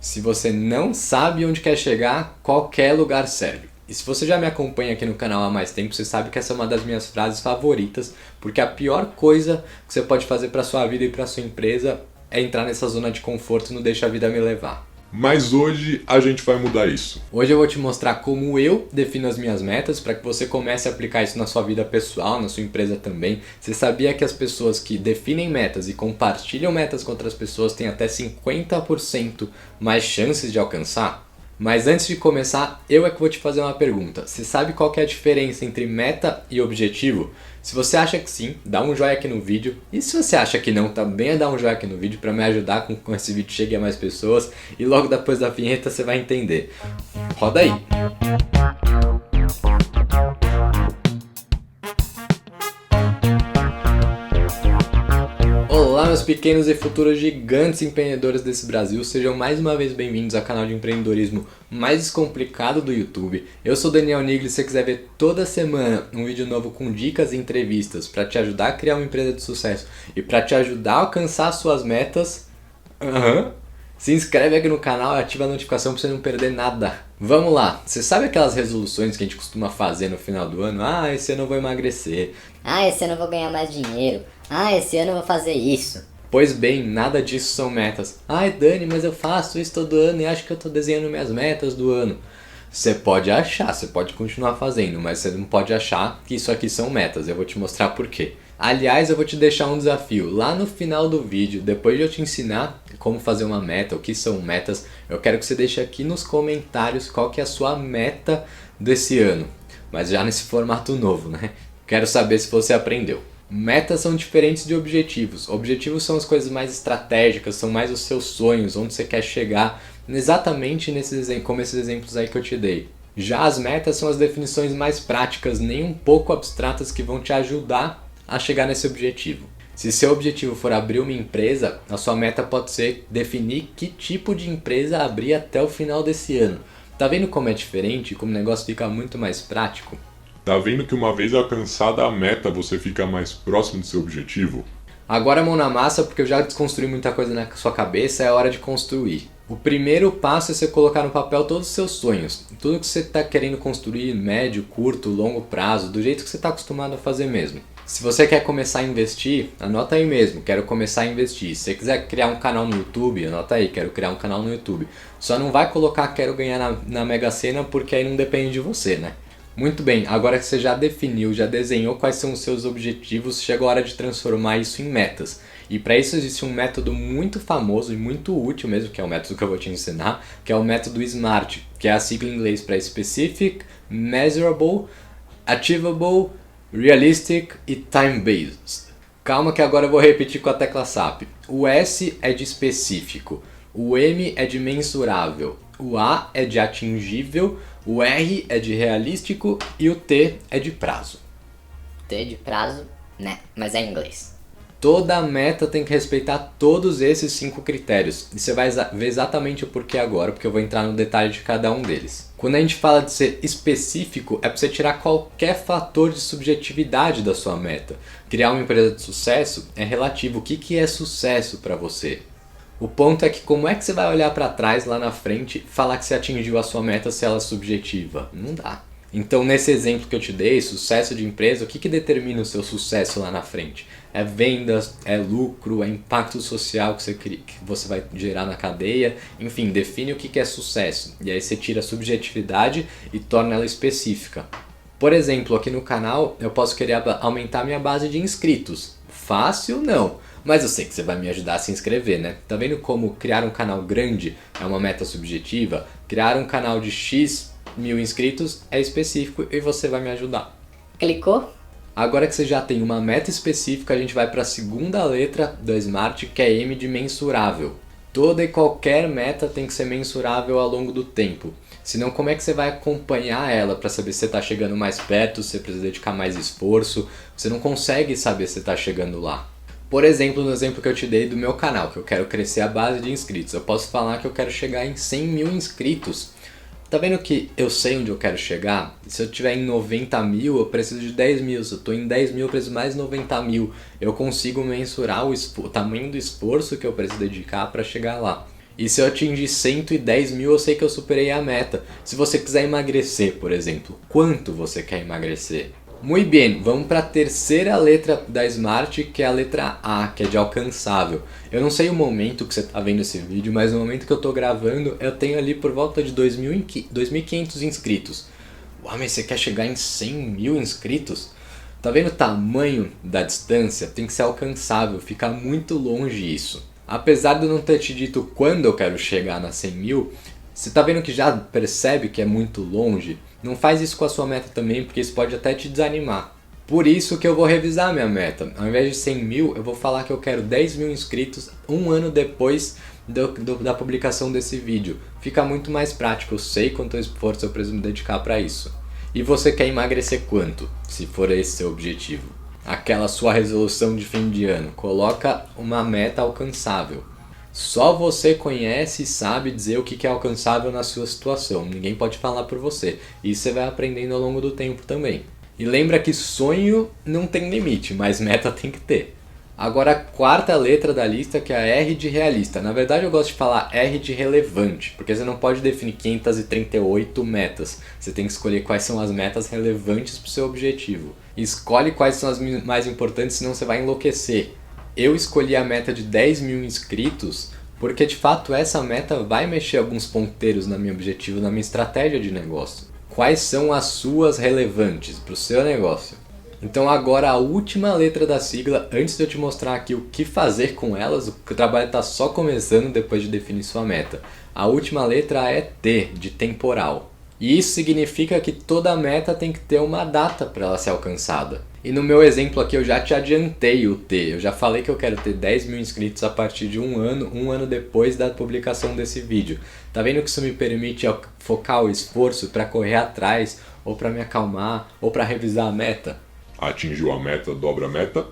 Se você não sabe onde quer chegar, qualquer lugar serve. E se você já me acompanha aqui no canal há mais tempo, você sabe que essa é uma das minhas frases favoritas, porque a pior coisa que você pode fazer para sua vida e para sua empresa é entrar nessa zona de conforto e não deixar a vida me levar. Mas hoje a gente vai mudar isso. Hoje eu vou te mostrar como eu defino as minhas metas para que você comece a aplicar isso na sua vida pessoal, na sua empresa também. Você sabia que as pessoas que definem metas e compartilham metas com outras pessoas têm até 50% mais chances de alcançar? Mas antes de começar, eu é que vou te fazer uma pergunta. Você sabe qual que é a diferença entre meta e objetivo? Se você acha que sim, dá um joinha aqui no vídeo. E se você acha que não, também dá um joinha aqui no vídeo para me ajudar com esse vídeo chegue a mais pessoas. E logo depois da vinheta você vai entender. Roda aí! Olá, meus pequenos e futuros gigantes empreendedores desse Brasil, sejam mais uma vez bem-vindos ao canal de empreendedorismo mais descomplicado do YouTube. Eu sou Daniel Nigli, se você quiser ver toda semana um vídeo novo com dicas e entrevistas para te ajudar a criar uma empresa de sucesso e para te ajudar a alcançar suas metas, se inscreve aqui no canal e ativa a notificação para você não perder nada. Vamos lá, você sabe aquelas resoluções que a gente costuma fazer no final do ano? Ah, esse ano eu vou emagrecer. Ah, esse ano eu vou ganhar mais dinheiro. Ah, esse ano eu vou fazer isso. Pois bem, nada disso são metas. Ai, Dani, mas eu faço isso todo ano e acho que eu estou desenhando minhas metas do ano. Você pode achar, você pode continuar fazendo, mas você não pode achar que isso aqui são metas. Eu vou te mostrar por quê. Aliás, eu vou te deixar um desafio. Lá no final do vídeo, depois de eu te ensinar como fazer uma meta, o que são metas, eu quero que você deixe aqui nos comentários qual que é a sua meta desse ano. Mas já nesse formato novo, né? Quero saber se você aprendeu. Metas são diferentes de objetivos. Objetivos são as coisas mais estratégicas, são mais os seus sonhos, onde você quer chegar, exatamente como esses exemplos aí que eu te dei. Já as metas são as definições mais práticas, nem um pouco abstratas, que vão te ajudar a chegar nesse objetivo. Se seu objetivo for abrir uma empresa, a sua meta pode ser definir que tipo de empresa abrir até o final desse ano. Tá vendo como é diferente, como o negócio fica muito mais prático? Tá vendo que uma vez alcançada a meta, você fica mais próximo do seu objetivo? Agora mão na massa, porque eu já desconstruí muita coisa na sua cabeça, é hora de construir. O primeiro passo é você colocar no papel todos os seus sonhos. Tudo que você está querendo construir, médio, curto, longo prazo, do jeito que você está acostumado a fazer mesmo. Se você quer começar a investir, anota aí mesmo, quero começar a investir. Se você quiser criar um canal no YouTube, anota aí, quero criar um canal no YouTube. Só não vai colocar quero ganhar na Mega Sena, porque aí não depende de você, né? Muito bem, agora que você já definiu, já desenhou quais são os seus objetivos, chegou a hora de transformar isso em metas. E para isso existe um método muito famoso e muito útil mesmo, que é o método que eu vou te ensinar, que é o método SMART, que é a sigla em inglês para Specific, Measurable, Achievable, Realistic e Time-Based. Calma que agora eu vou repetir com a tecla SAP. O S é de específico, o M é de mensurável, o A é de atingível, o R é de realístico e o T é de prazo. T de prazo, né? Mas é em inglês. Toda meta tem que respeitar todos esses 5 critérios. E você vai ver exatamente o porquê agora, porque eu vou entrar no detalhe de cada um deles. Quando a gente fala de ser específico, é para você tirar qualquer fator de subjetividade da sua meta. Criar uma empresa de sucesso é relativo. O que é sucesso para você? O ponto é que como é que você vai olhar para trás lá na frente e falar que você atingiu a sua meta se ela é subjetiva? Não dá. Então nesse exemplo que eu te dei, sucesso de empresa, o que determina o seu sucesso lá na frente? É vendas, é lucro, é impacto social que você vai gerar na cadeia, enfim, define o que é sucesso. E aí você tira a subjetividade e torna ela específica. Por exemplo, aqui no canal eu posso querer aumentar minha base de inscritos. Fácil não, mas eu sei que você vai me ajudar a se inscrever, né? Tá vendo como criar um canal grande é uma meta subjetiva? Criar um canal de X mil inscritos é específico e você vai me ajudar. Clicou? Agora que você já tem uma meta específica, a gente vai para a segunda letra do SMART, que é M de mensurável. Toda e qualquer meta tem que ser mensurável ao longo do tempo. Senão, como é que você vai acompanhar ela para saber se você está chegando mais perto, se você precisa dedicar mais esforço? Você não consegue saber se você está chegando lá. Por exemplo, no exemplo que eu te dei do meu canal, que eu quero crescer a base de inscritos. Eu posso falar que eu quero chegar em 100 mil inscritos. Tá vendo que eu sei onde eu quero chegar? Se eu tiver em 90 mil, eu preciso de 10 mil. Se eu tô em 10 mil, eu preciso mais 90 mil. Eu consigo mensurar o tamanho do esforço que eu preciso dedicar para chegar lá. E se eu atingir 110 mil, eu sei que eu superei a meta. Se você quiser emagrecer, por exemplo, quanto você quer emagrecer? Muito bem, vamos para a terceira letra da SMART, que é a letra A, que é de alcançável. Eu não sei o momento que você está vendo esse vídeo, mas no momento que eu estou gravando, eu tenho ali por volta de 2.500 inscritos. Uau, mas você quer chegar em 100 mil inscritos? Tá vendo o tamanho da distância? Tem que ser alcançável, fica muito longe isso. Apesar de eu não ter te dito quando eu quero chegar nas 100 mil, você tá vendo que já percebe que é muito longe? Não faz isso com a sua meta também, porque isso pode até te desanimar. Por isso que eu vou revisar minha meta. Ao invés de 100 mil, eu vou falar que eu quero 10 mil inscritos um ano depois da publicação desse vídeo. Fica muito mais prático, eu sei quanto esforço eu preciso me dedicar para isso. E você quer emagrecer quanto, se for esse seu objetivo? Aquela sua resolução de fim de ano. Coloca uma meta alcançável. Só você conhece e sabe dizer o que é alcançável na sua situação. Ninguém pode falar por você. Isso você vai aprendendo ao longo do tempo também. E lembra que sonho não tem limite, mas meta tem que ter. Agora a quarta letra da lista, que é a R de realista. Na verdade eu gosto de falar R de relevante, porque você não pode definir 538 metas. Você tem que escolher quais são as metas relevantes para o seu objetivo. E escolhe quais são as mais importantes, senão você vai enlouquecer. Eu escolhi a meta de 10 mil inscritos porque de fato essa meta vai mexer alguns ponteiros no meu objetivo, na minha estratégia de negócio. Quais são as suas relevantes para o seu negócio? Então agora a última letra da sigla, antes de eu te mostrar aqui o que fazer com elas, o trabalho está só começando depois de definir sua meta. A última letra é T, de temporal. E isso significa que toda meta tem que ter uma data para ela ser alcançada. E no meu exemplo aqui eu já te adiantei o T, eu já falei que eu quero ter 10 mil inscritos a partir de um ano depois da publicação desse vídeo. Tá vendo que isso me permite focar o esforço para correr atrás, ou para me acalmar, ou para revisar a meta? Atingiu a meta, dobra a meta.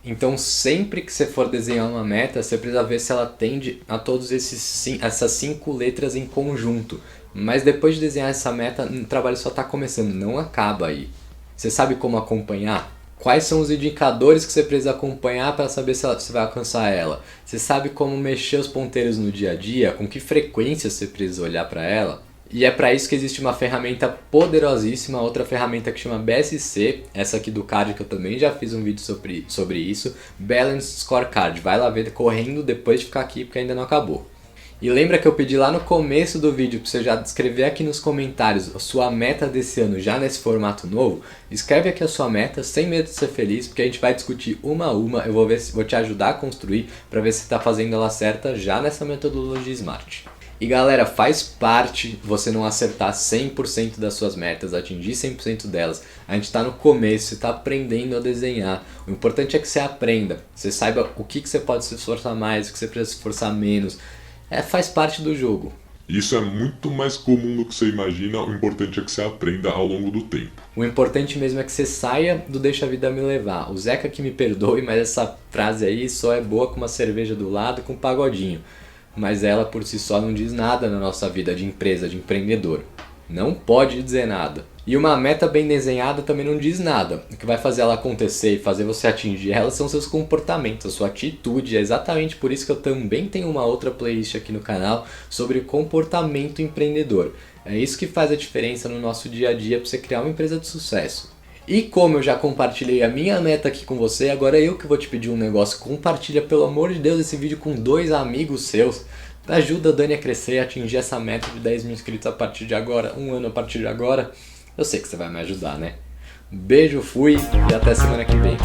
Então sempre que você for desenhar uma meta, você precisa ver se ela atende a todas essas 5 letras em conjunto. Mas depois de desenhar essa meta, o trabalho só está começando, não acaba aí. Você sabe como acompanhar? Quais são os indicadores que você precisa acompanhar para saber se você vai alcançar ela? Você sabe como mexer os ponteiros no dia a dia? Com que frequência você precisa olhar para ela? E é para isso que existe uma ferramenta poderosíssima, outra ferramenta que chama BSC, essa aqui do card que eu também já fiz um vídeo sobre isso, Balanced Scorecard. Vai lá ver correndo depois de ficar aqui porque ainda não acabou. E lembra que eu pedi lá no começo do vídeo para você já escrever aqui nos comentários a sua meta desse ano já nesse formato novo? Escreve aqui a sua meta sem medo de ser feliz, porque a gente vai discutir uma a uma, eu vou te ajudar a construir para ver se você está fazendo ela certa já nessa metodologia SMART. E galera, faz parte você não acertar 100% das suas metas, atingir 100% delas. A gente está no começo, você está aprendendo a desenhar. O importante é que você aprenda, você saiba o que você pode se esforçar mais, o que você precisa se esforçar menos. Faz parte do jogo. Isso é muito mais comum do que você imagina, o importante é que você aprenda ao longo do tempo. O importante mesmo é que você saia do deixa a vida me levar. O Zeca que me perdoe, mas essa frase aí só é boa com uma cerveja do lado e com um pagodinho. Mas ela por si só não diz nada na nossa vida de empresa, de empreendedor. Não pode dizer nada. E uma meta bem desenhada também não diz nada. O que vai fazer ela acontecer e fazer você atingir ela são seus comportamentos, a sua atitude. É exatamente por isso que eu também tenho uma outra playlist aqui no canal sobre comportamento empreendedor. É isso que faz a diferença no nosso dia a dia para você criar uma empresa de sucesso. E como eu já compartilhei a minha meta aqui com você, agora é eu que vou te pedir um negócio. Compartilha, pelo amor de Deus, esse vídeo com 2 amigos seus. Ajuda a Dani a crescer e atingir essa meta de 10 mil inscritos a partir de agora, um ano a partir de agora. Eu sei que você vai me ajudar, né? Beijo, fui e até semana que vem.